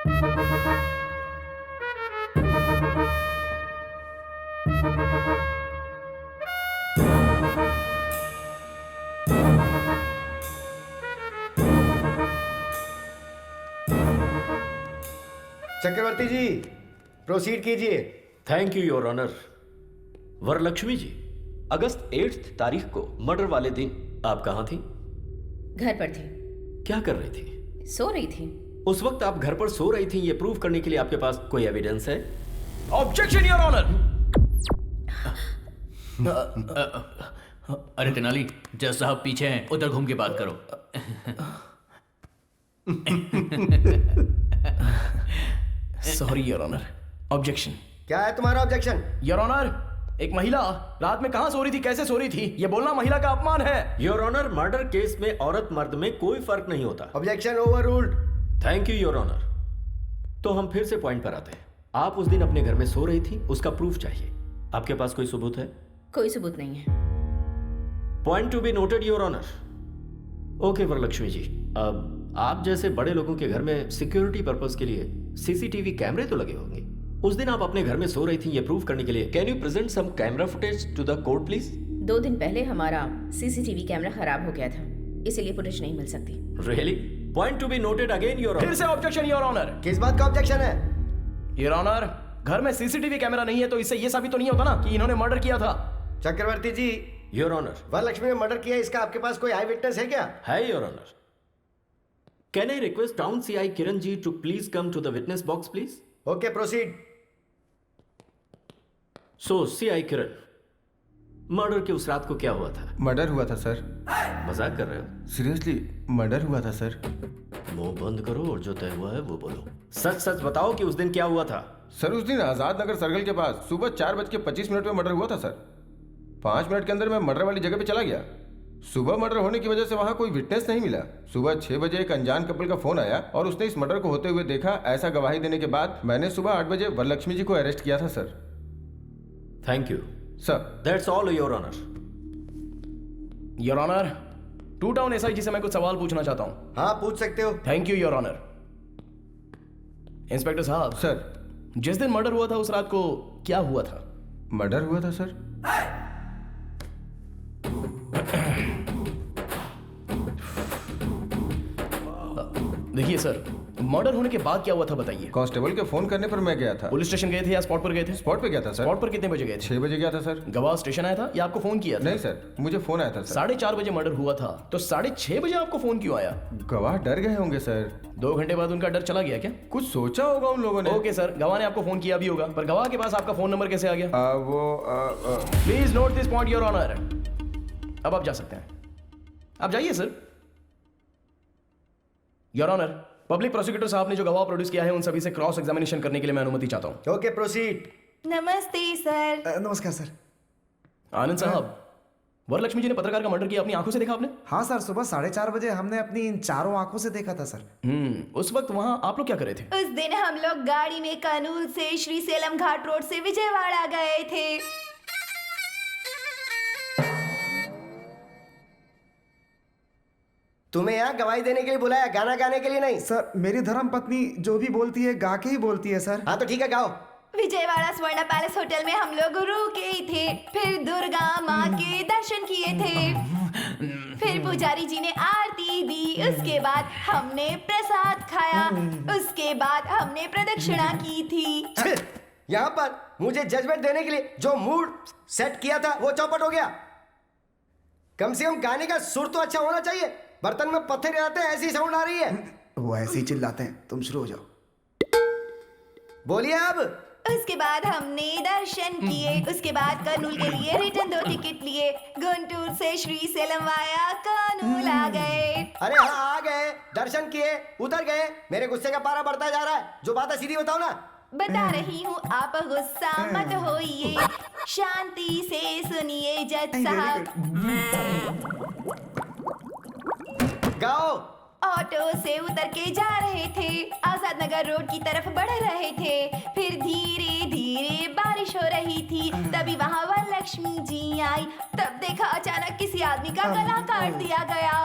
चक्रवर्ती ji, proceed कीजिए। Thank you your honour. Varalakshmi ji, अगस्त 8 तारीख को मर्डर वाले दिन आप कहाँ थी? घर पर थी। क्या कर रही थी? सो रही थी। उस वक्त आप घर पर सो रही थी, ये प्रूव करने के लिए आपके पास कोई एविडेंस है? Objection your honour. अरे तेनाली, जज साहब पीछे हैं, उधर घूम के बात करो। Sorry your honour. ऑब्जेक्शन। क्या है तुम्हारा ऑब्जेक्शन? योर ऑनर, एक महिला रात में कहां सो रही थी, कैसे सो रही थी, यह बोलना महिला का अपमान है। योर ऑनर, मर्डर केस में औरत मर्द में कोई फर्क नहीं होता। Objection overruled. Thank you your honour. तो हम फिर से पॉइंट पर आते हैं। आप उस दिन अपने घर में सो रही थी, उसका प्रूफ चाहिए। आपके पास कोई सबूत है? कोई सबूत नहीं है। Point to be noted your honour. Okay Varalakshmi ji, अब आप जैसे बड़े लोगों के घर में सिक्योरिटी पर्पस के लिए सीसीटीवी कैमरे तो लगे होंगे। उस दिन आप अपने घर में सो रही थी, ये प्रूव करने के लिए can you present some camera footage to the court please? 2 दिन पहले हमारा सीसीटीवी कैमरा खराब हो गया था, इसीलिए फुटेज नहीं मिल सकती। Really? Point to be noted again your फिर ऑनर। से ऑब्जेक्शन योर ऑनर। किस बात का ऑब्जेक्शन है? योर ऑनर, घर में सीसीटीवी कैमरा नहीं है तो इससे यह साबित तो नहीं होता ना कि इन्होंने मर्डर किया था। चक्रवर्ती जी, योर ऑनर। वरलक्ष्मी ने मर्डर किया, इसका आपके पास कोई आई विटनेस है क्या? है your honour. Can I request town CI Kiran ji to please come to the witness box please? Okay, proceed. So CI Kiran, murder की उस रात को क्या हुआ था? मर्डर हुआ था सर। मजाक कर रहे हो? सीरियसली मर्डर हुआ था सर। मुंह बंद करो और जो तय हुआ है वो बोलो। सच सच बताओ कि उस दिन क्या हुआ था? सर उस दिन आजाद नगर सर्कल के पास सुबह 4:25 पे मर्डर हुआ था सर। 5 मिनट के अंदर मैं मर्डर वाली जगह पे चला गया। सुबह मर्डर होने की वजह से वहाँ कोई विटनेस नहीं मिला। सुबह 6 बजे एक अनजान कपल का फोन आया और उसने इस मर्डर को होते हुए देखा। ऐसा गवाही देने के बाद मैंने सुबह 8 बजे वरलक्ष्मी जी को अरेस्ट किया था sir. Thank you sir. That's all your honour. Your honour, 2 town SI से मैं कुछ सवाल पूछना चाहता हूं। हाँ, पूछ सकते हो। Thank you your honour. Inspector साहब, सर, जिस दिन मर्डर हुआ था उस रात को क्या हुआ था? मर्डर हुआ था सर। देखिए सर, मर्डर होने के बाद क्या हुआ था बताइए। कांस्टेबल के फोन करने पर मैं गया था। पुलिस स्टेशन गए थे या स्पॉट पर गए थे? स्पॉट पे गया था सर। स्पॉट पर कितने बजे गए थे? 6 बजे गया था सर। गवाह स्टेशन आया था या आपको फोन किया था? नहीं सर, मुझे फोन आया था सर। 4:30 बजे मर्डर हुआ था, तो 6:30 बजे आपको फोन क्यों आया? गवाह डर गए होंगे सर। 2 घंटे बाद उनका डर चला गया क्या? कुछ सोचा होगा उन लोगों ने। ओके सर, गवाह ने आपको फोन किया भी होगा, पर गवाह के पास आपका फोन नंबर कैसे आ गया? Please note this point your honour. अब आप जा सकते हैं, आप जाइए sir. Your honour, public prosecutor साहब ने जो गवाह प्रोड्यूस किया है उन सभी से क्रॉस एग्जामिनेशन करने के लिए मैं अनुमति चाहता हूं। Okay, proceed. नमस्ते सर। नमस्कार सर। आनंद साहब, वरलक्ष्मी जी ने पत्रकार का मर्डर किया, अपनी आंखों से देखा आपने? हाँ सर, सुबह 4:30 बजे हमने अपनी इन चारों आंखों से देखा था सर। उस वक्त वहां आप लोग क्या कर रहे थे? उस दिन हम लोग गाड़ी में कानूर से श्रीसेलम घाट रोड से विजयवाड़ा गए थे। तुम्हें यहाँ गवाही देने के लिए बुलाया, गाना गाने के लिए नहीं। सर, मेरी धर्म पत्नी जो भी बोलती है गा के ही बोलती है सर। हाँ तो ठीक है, गाओ। विजयवाड़ा स्वर्ण पैलेस होटल में हम लोग रुके थे, फिर दुर्गा माँ के दर्शन किए थे, फिर पुजारी जी ने आरती दी, उसके बाद हमने प्रसाद खाया, उसके बाद हमने प्रदक्षिणा की थी। यहाँ पर मुझे जजमेंट देने के लिए जो मूड सेट किया था वो चौपट हो गया। कम से कम गाने का सुर तो अच्छा होना चाहिए। बर्तन में पत्थर रहते हैं, ऐसी साउंड आ रही है। वो ऐसे ही चिल्लाते हैं, तुम शुरू हो जाओ। बोलिए अब। उसके बाद हमने दर्शन किए, उसके बाद कर्नूल के लिए रिटर्न 2 टिकट लिए, गुंटूर से श्रीसेलम वाया कर्नूल आ गए। अरे हाँ, आ गए, दर्शन किए, उतर गए। मेरे गुस्से का पारा बढ़ता जा रहा है। जो बात है सीधी बताओ ना। बता रही हूँ, आप गुस्सा मत होइए, शांति से सुनिए जज साहब। गाओ। ऑटो से उतर के जा रहे थे, आजाद नगर रोड की तरफ बढ़ रहे थे, फिर धीरे धीरे बारिश हो रही थी, तभी वहाँ वरलक्ष्मी जी आई। तब देखा अचानक किसी आदमी का गला काट दिया गया,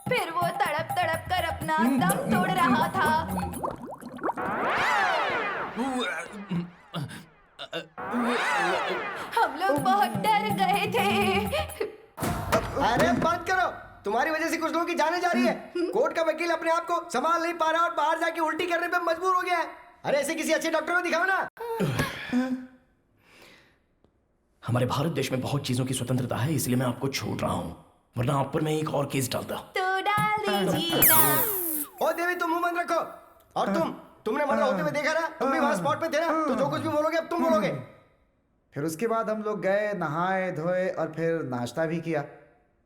फिर वो तड़प तड़प कर अपना दम तोड़ रहा था। हम लोग बहुत डर गए थे। अरे बंद करो, तुम्हारी वजह से कुछ लोगों की जाने जा रही है। कोर्ट का वकील अपने आप को संभाल नहीं पा रहा और बाहर जाके उल्टी करने पे मजबूर हो गया है। अरे ऐसे किसी अच्छे डॉक्टर को दिखाओ ना। हमारे भारत देश में बहुत चीजों की स्वतंत्रता है, इसलिए मैं आपको छोड़ रहा हूं, वरना आप पर मैं एक और केस डालता। तो डाल दीजिए ना। ओ देवी, तुम मुंह बंद रखो। और तुमने मर्डर होते हुए देखा ना, तुम भी वहां स्पॉट पे थे ना, तो जो कुछ भी बोलोगे अब तुम बोलोगे। फिर उसके बाद हम लोग गए, नहाए धोए और फिर नाश्ता भी किया।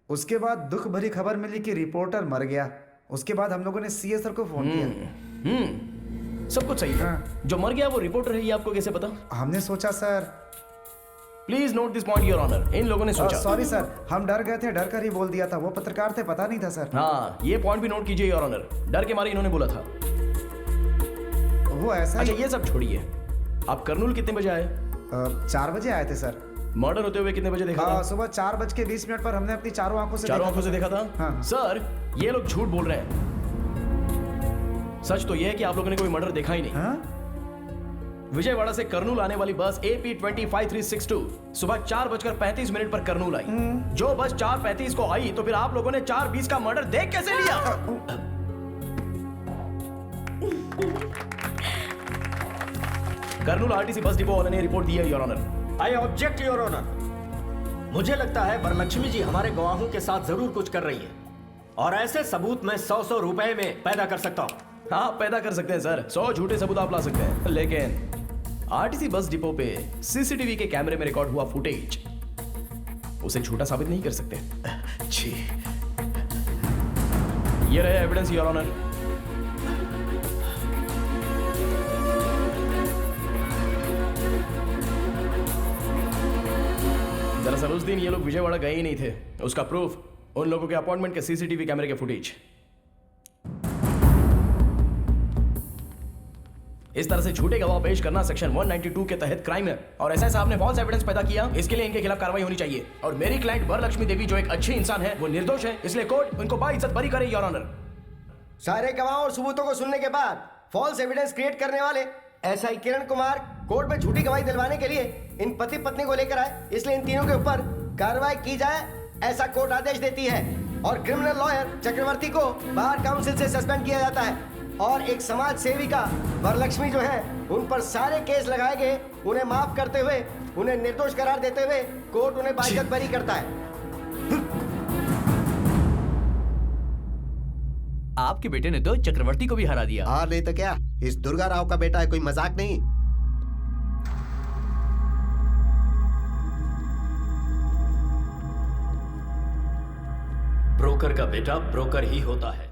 उसके बाद दुख भरी खबर मिली कि रिपोर्टर मर गया। उसके बाद हम लोगों ने सीए सर को फोन किया। सब कुछ सही है। जो मर गया वो रिपोर्टर है, ये आपको कैसे पता? हमने सोचा sir. Please note this point your honour, इन लोगों ने सोचा। सॉरी सर, हम डर गए थे, डर कर ही बोल दिया था। वो पत्रकार थे, पता नहीं था सर। हाँ, ये पॉइंट भी नोट कीजिए योर ऑनर, डर के मारे इन्होंने बोला था। वो ऐसा अच्छा ही। ये सब छोड़िए, आप करनूल कितने बजे आए? 4 बजे आए थे सर। मर्डर होते हुए कितने बजे देखा था? सुबह 4:20 पर हमने अपनी चारों आंखों से चारों आंखों से देखा था। हाँ। सर ये लोग झूठ बोल रहे हैं। सच तो यह है कि आप लोगों ने कोई मर्डर देखा ही नहीं। हाँ? विजयवाड़ा से करनूल आने वाली बस AP-205362 सुबह 4:35 पर करनूल आई। जो बस 4:35 को आई, तो फिर आप लोगों ने 4:20 का मर्डर देख कैसे लिया? करनूल आरटीसी बस डिपो वाले ने रिपोर्ट दी है your honour. I object your honour. मुझे लगता है वरलक्ष्मी जी हमारे गवाहों के साथ जरूर कुछ कर रही है, और ऐसे सबूत मैं 100 रुपए में पैदा कर सकता हूं। हाँ पैदा कर सकते हैं सर, 100 झूठे सबूत आप ला सकते हैं, लेकिन आरटीसी बस डिपो पे सीसीटीवी के कैमरे में रिकॉर्ड हुआ फुटेज उसे झूठा साबित नहीं कर सकते। जी ये रहे एविडेंस योर ऑनर। दरअसल उस दिन ये लोग विजयवाड़ा गए ही नहीं थे, उसका प्रूफ उन लोगों के अपॉइंटमेंट के सीसीटीवी कैमरे के फुटेज। इस तरह से झूठे गवाह पेश करना सेक्शन 192 के तहत क्राइम है, और एसआई साहब ने फॉल्स एविडेंस पैदा किया, इसके लिए इनके खिलाफ कार्रवाई होनी चाहिए। और मेरी क्लाइंट वरलक्ष्मी देवी जो एक अच्छी इंसान है, वो निर्दोष है, इसलिए कोर्ट उनको बाइज्जत बरी करे योर ऑनर। सारे गवाहों और सबूतों को सुनने के बाद फॉल्स एविडेंस क्रिएट करने वाले एसआई किरण कुमार कोर्ट में झूठी गवाही दिलवाने के लिए इन पति पत्नी को लेकर आए, इसलिए इन तीनों के ऊपर कार्रवाई की जाए, ऐसा कोर्ट आदेश देती है। और क्रिमिनल लॉयर चक्रवर्ती को बार काउंसिल से सस्पेंड किया जाता है, और एक समाज सेविका वरलक्ष्मी जो है, उन पर सारे केस लगाए गए, उन्हें माफ करते हुए, उन्हें निर्दोष करार देते हुए कोर्ट उन्हें बाइज्जत बरी करता है। आपके बेटे ने तो चक्रवर्ती को भी हरा दिया। और नहीं तो क्या, इस दुर्गा राव का बेटा है, कोई मजाक नहीं। ब्रोकर का बेटा ब्रोकर ही होता है।